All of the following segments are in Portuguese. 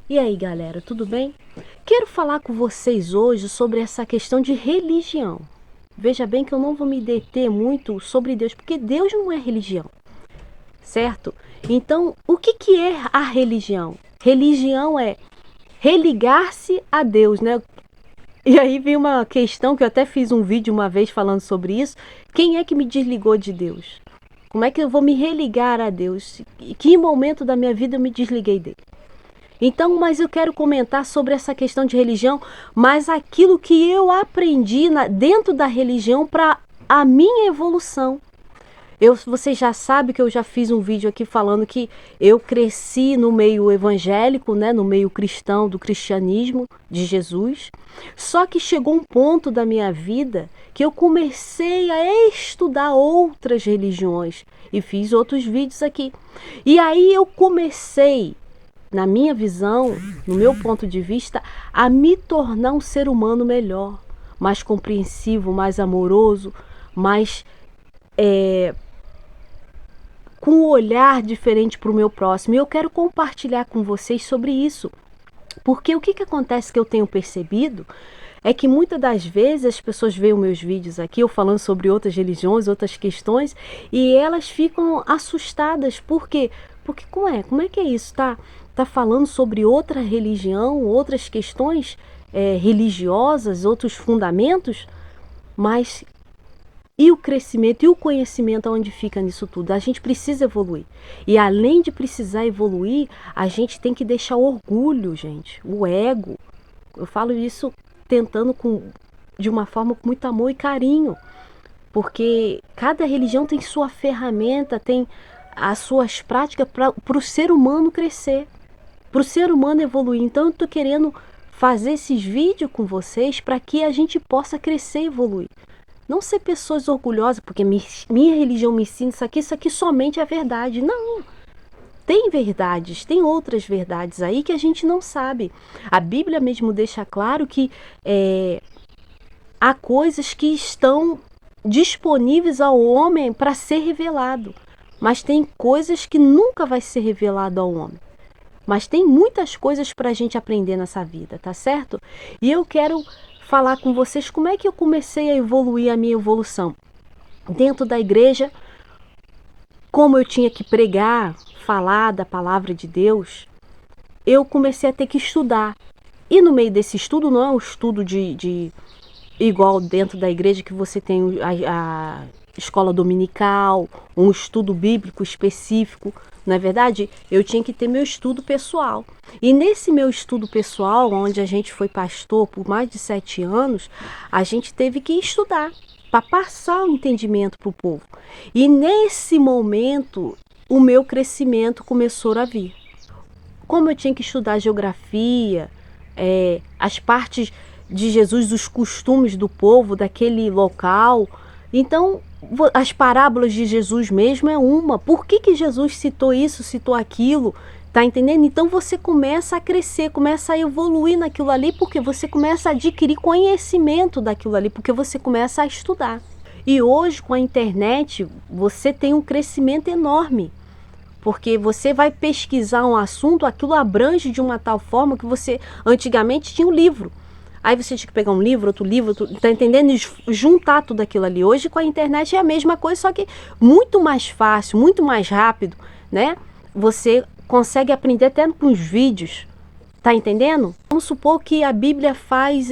E aí, galera, tudo bem? Quero falar com vocês hoje sobre essa questão de religião. Veja bem que eu não vou me deter muito sobre Deus, porque Deus não é religião, certo? Então, o que é a religião? Religião é religar-se a Deus, né? E aí vem uma questão que eu até fiz um vídeo uma vez falando sobre isso. Quem é que me desligou de Deus? Como é que eu vou me religar a Deus? Em que momento da minha vida eu me desliguei dele? Então, mas eu quero comentar sobre essa questão de religião, mas aquilo que eu aprendi dentro da religião para a minha evolução. Vocês já sabem que eu já fiz um vídeo aqui falando que eu cresci no meio evangélico, né, no meio cristão, do cristianismo de Jesus. Só que chegou um ponto da minha vida que eu comecei a estudar outras religiões e fiz outros vídeos aqui. E aí eu comecei, na minha visão, no meu ponto de vista, a me tornar um ser humano melhor, mais compreensivo, mais amoroso, mais com um olhar diferente para o meu próximo. E eu quero compartilhar com vocês sobre isso, porque o que acontece que eu tenho percebido é que muitas das vezes as pessoas veem os meus vídeos aqui, eu falando sobre outras religiões, outras questões, e elas ficam assustadas. Por quê? Porque como é que é isso? Tá falando sobre outra religião, outras questões religiosas, outros fundamentos, mas e o crescimento e o conhecimento onde fica nisso tudo? A gente precisa evoluir. E além de precisar evoluir, a gente tem que deixar o orgulho, gente, o ego. Eu falo isso tentando de uma forma com muito amor e carinho. Porque cada religião tem sua ferramenta, tem as suas práticas para o ser humano crescer, para o ser humano evoluir. Então eu estou querendo fazer esses vídeos com vocês para que a gente possa crescer e evoluir. Não ser pessoas orgulhosas, porque minha religião me ensina isso aqui somente é verdade. Não, tem verdades, tem outras verdades aí que a gente não sabe. A Bíblia mesmo deixa claro que há coisas que estão disponíveis ao homem para ser revelado, mas tem coisas que nunca vai ser revelado ao homem. Mas tem muitas coisas para a gente aprender nessa vida, tá certo? E eu quero falar com vocês como é que eu comecei a evoluir a minha evolução. Dentro da igreja, como eu tinha que pregar, falar da palavra de Deus, eu comecei a ter que estudar. E no meio desse estudo, não é um estudo de igual dentro da igreja que você tem a escola dominical, um estudo bíblico específico. Na verdade, eu tinha que ter meu estudo pessoal. E nesse meu estudo pessoal, onde a gente foi pastor por mais de 7 anos, a gente teve que estudar para passar o entendimento para o povo. E nesse momento, o meu crescimento começou a vir. Como eu tinha que estudar geografia, as partes de Jesus, os costumes do povo daquele local, então as parábolas de Jesus mesmo é uma. Por que Jesus citou isso, citou aquilo? Tá entendendo? Então você começa a crescer, começa a evoluir naquilo ali, porque você começa a adquirir conhecimento daquilo ali, porque você começa a estudar. E hoje, com a internet, você tem um crescimento enorme, porque você vai pesquisar um assunto, aquilo abrange de uma tal forma que você antigamente tinha um livro. Aí você tinha que pegar um livro, tá entendendo? E juntar tudo aquilo ali. Hoje com a internet é a mesma coisa, só que muito mais fácil, muito mais rápido, né? Você consegue aprender até com os vídeos, tá entendendo? Vamos supor que a Bíblia faz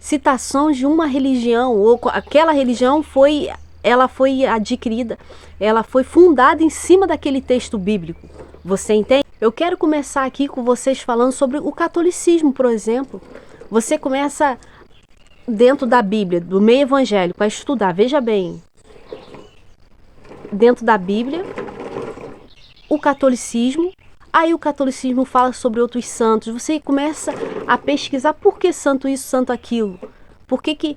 citações de uma religião, ou aquela religião ela foi adquirida, ela foi fundada em cima daquele texto bíblico. Você entende? Eu quero começar aqui com vocês falando sobre o catolicismo, por exemplo. Você começa dentro da Bíblia, do meio evangélico, a estudar. Veja bem, dentro da Bíblia, o catolicismo. Aí o catolicismo fala sobre outros santos. Você começa a pesquisar por que santo isso, santo aquilo. Por que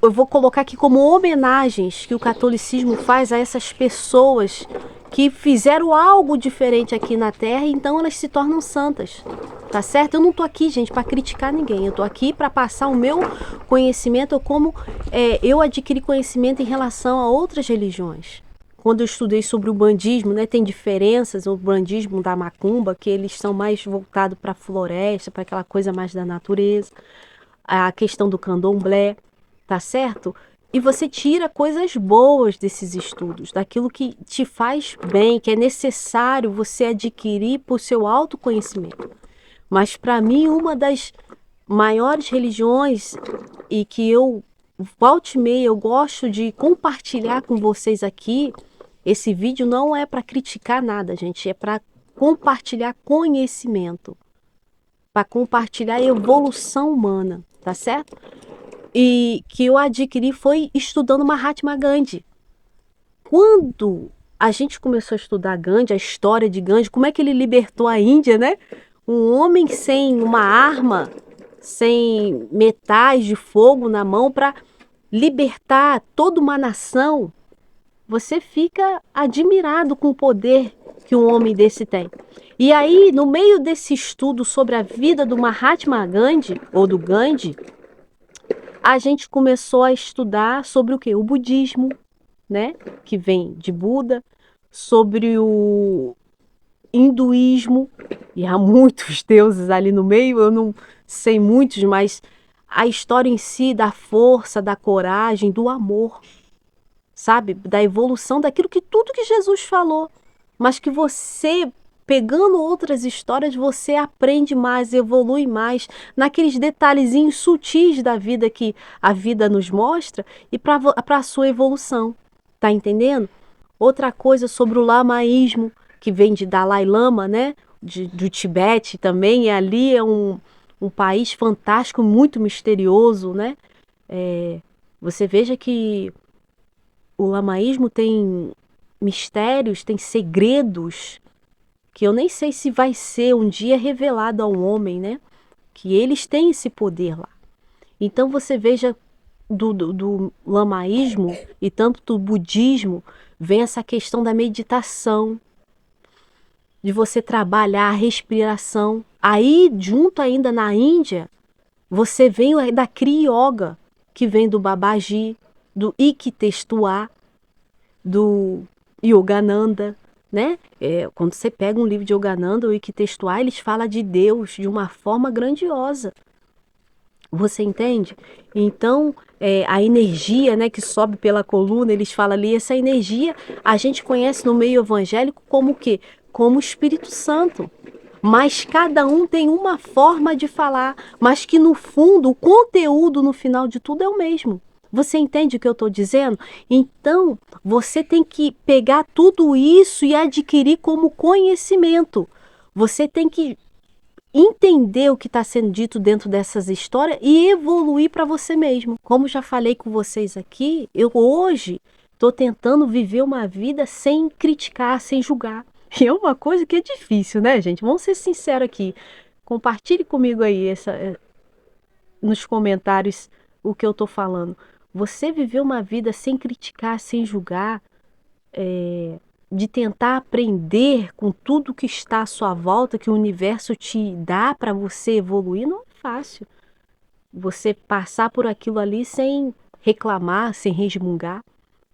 eu vou colocar aqui como homenagens que o catolicismo faz a essas pessoas que fizeram algo diferente aqui na Terra, e então elas se tornam santas, tá certo? Eu não tô aqui, gente, para criticar ninguém, eu tô aqui para passar o meu conhecimento, como eu adquiri conhecimento em relação a outras religiões. quando eu estudei sobre o bandismo, né, tem diferenças, o bandismo da macumba, que eles são mais voltados para a floresta, para aquela coisa mais da natureza, a questão do candomblé, tá certo? E você tira coisas boas desses estudos, daquilo que te faz bem, que é necessário você adquirir por seu autoconhecimento. Mas para mim, uma das maiores religiões e que eu volte e meia eu gosto de compartilhar com vocês aqui, esse vídeo não é para criticar nada, gente, é para compartilhar conhecimento, para compartilhar evolução humana, tá certo? E que eu adquiri foi estudando Mahatma Gandhi. Quando a gente começou a estudar Gandhi, a história de Gandhi, como é que ele libertou a Índia, né? Um homem sem uma arma, sem metais de fogo na mão para libertar toda uma nação. Você fica admirado com o poder que um homem desse tem. E aí, no meio desse estudo sobre a vida do Mahatma Gandhi, ou do Gandhi, a gente começou a estudar sobre o quê? O budismo, né? Que vem de Buda, sobre o hinduísmo, e há muitos deuses ali no meio, eu não sei muitos, mas a história em si da força, da coragem, do amor, sabe? Da evolução daquilo que tudo que Jesus falou, mas que você, pegando outras histórias, você aprende mais, evolui mais naqueles detalhezinhos sutis da vida que a vida nos mostra e para a sua evolução, tá entendendo? Outra coisa sobre o lamaísmo, que vem de Dalai Lama, né? Do Tibete também, e ali é um país fantástico, muito misterioso, né? Você veja que o lamaísmo tem mistérios, tem segredos que eu nem sei se vai ser um dia revelado ao homem, né? Que eles têm esse poder lá. Então você veja do lamaísmo e tanto do budismo vem essa questão da meditação, de você trabalhar a respiração. Aí, junto ainda na Índia, você vem da Kriya Yoga, que vem do Babaji, do Ikitestuá, do Yogananda, né? Quando você pega um livro de Yogananda ou Ikitestuá, eles falam de Deus de uma forma grandiosa. Você entende? Então, a energia, né, que sobe pela coluna, eles falam ali, essa energia a gente conhece no meio evangélico como o quê? Como o Espírito Santo. Mas cada um tem uma forma de falar, mas que no fundo, o conteúdo no final de tudo é o mesmo. Você entende o que eu estou dizendo? Então, você tem que pegar tudo isso e adquirir como conhecimento. Você tem que entender o que está sendo dito dentro dessas histórias e evoluir para você mesmo. Como já falei com vocês aqui, eu hoje estou tentando viver uma vida sem criticar, sem julgar. E é uma coisa que é difícil, né, gente? Vamos ser sinceros aqui. Compartilhe comigo aí nos comentários o que eu estou falando. Você viver uma vida sem criticar, sem julgar, de tentar aprender com tudo que está à sua volta, que o universo te dá para você evoluir, não é fácil. Você passar por aquilo ali sem reclamar, sem resmungar.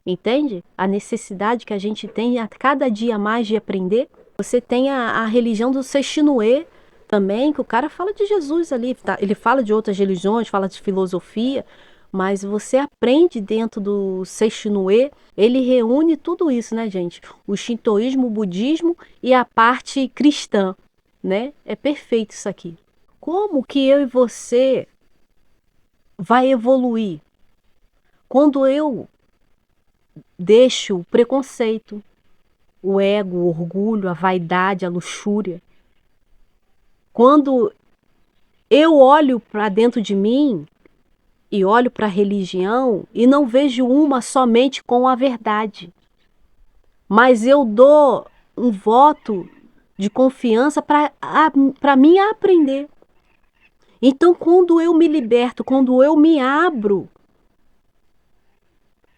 Entende? A necessidade que a gente tem a cada dia mais de aprender. Você tem a religião do Sextinuê também, que o cara fala de Jesus ali. Ele fala de outras religiões, fala de filosofia, mas você aprende dentro do Sextinuê, ele reúne tudo isso, né, gente? O shintoísmo, o budismo e a parte cristã, né? É perfeito isso aqui. Como que eu e você vai evoluir? Quando eu deixo o preconceito, o ego, o orgulho, a vaidade, a luxúria. Quando eu olho para dentro de mim e olho para a religião e não vejo uma somente com a verdade, mas eu dou um voto de confiança para mim aprender. Então, quando eu me liberto, quando eu me abro,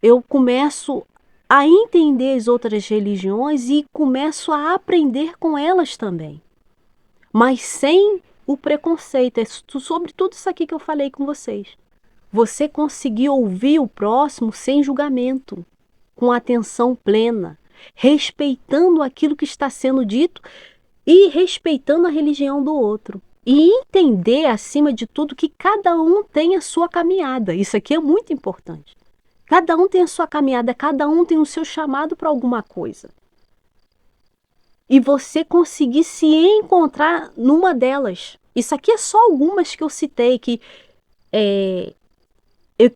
eu começo a entender as outras religiões e começo a aprender com elas também. Mas sem o preconceito. É sobre tudo isso aqui que eu falei com vocês. Você conseguir ouvir o próximo sem julgamento, com atenção plena, respeitando aquilo que está sendo dito e respeitando a religião do outro. E entender, acima de tudo, que cada um tem a sua caminhada. Isso aqui é muito importante. Cada um tem a sua caminhada, cada um tem o seu chamado para alguma coisa. E você conseguir se encontrar numa delas. Isso aqui é só algumas que eu citei, que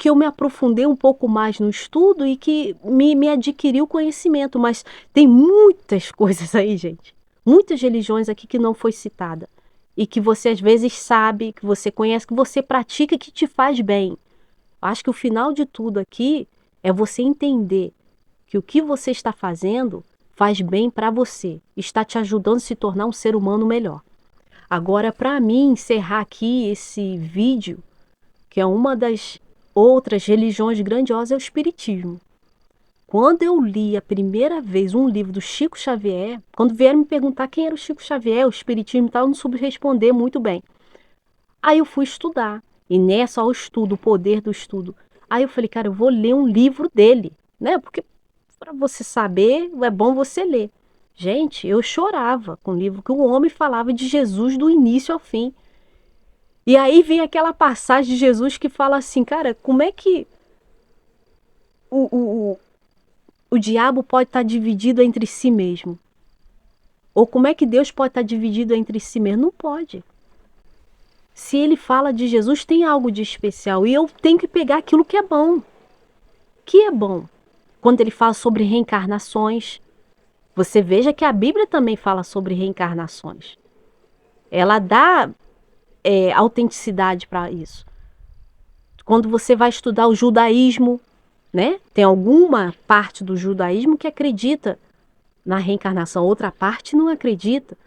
eu me aprofundei um pouco mais no estudo e que me adquiriu conhecimento. Mas tem muitas coisas aí, gente. Muitas religiões aqui que não foi citada. E que você às vezes sabe, que você conhece, que você pratica, que te faz bem. Acho que o final de tudo aqui é você entender que o que você está fazendo faz bem para você. Está te ajudando a se tornar um ser humano melhor. Agora, para mim, encerrar aqui esse vídeo, que é uma das outras religiões grandiosas, é o Espiritismo. Quando eu li a primeira vez um livro do Chico Xavier, quando vieram me perguntar quem era o Chico Xavier, o Espiritismo e tal, eu não soube responder muito bem. Aí eu fui estudar. E nessa, ao estudo, o poder do estudo. Aí eu falei, cara, eu vou ler um livro dele, né? Porque para você saber, é bom você ler. Gente, eu chorava com o livro que o homem falava de Jesus do início ao fim. E aí vem aquela passagem de Jesus que fala assim, cara, como é que o diabo pode estar dividido entre si mesmo? Ou como é que Deus pode estar dividido entre si mesmo? Não pode. Se ele fala de Jesus, tem algo de especial. E eu tenho que pegar aquilo que é bom. Que é bom. Quando ele fala sobre reencarnações, você veja que a Bíblia também fala sobre reencarnações. Ela dá autenticidade para isso. Quando você vai estudar o judaísmo, né? Tem alguma parte do judaísmo que acredita na reencarnação, outra parte não acredita.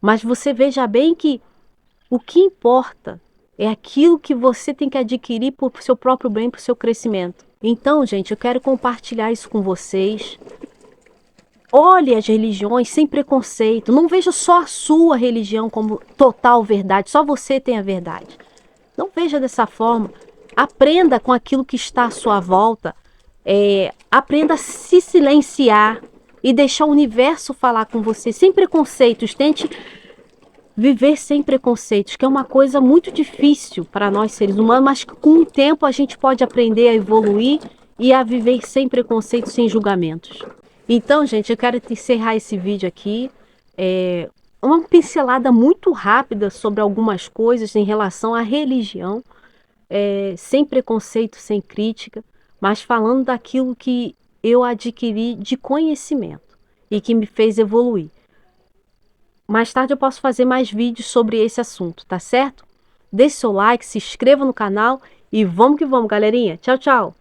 Mas você veja bem que o que importa é aquilo que você tem que adquirir para o seu próprio bem, para o seu crescimento. Então, gente, eu quero compartilhar isso com vocês. Olhe as religiões sem preconceito. Não veja só a sua religião como total verdade. Só você tem a verdade. Não veja dessa forma. Aprenda com aquilo que está à sua volta. Aprenda a se silenciar e deixar o universo falar com você sem preconceitos. Tente viver sem preconceitos, que é uma coisa muito difícil para nós seres humanos, mas com o tempo a gente pode aprender a evoluir e a viver sem preconceitos, sem julgamentos. Então, gente, eu quero encerrar esse vídeo aqui. Uma pincelada muito rápida sobre algumas coisas em relação à religião, sem preconceito, sem crítica, mas falando daquilo que eu adquiri de conhecimento e que me fez evoluir. Mais tarde eu posso fazer mais vídeos sobre esse assunto, tá certo? Deixe seu like, se inscreva no canal e vamos que vamos, galerinha. Tchau, tchau!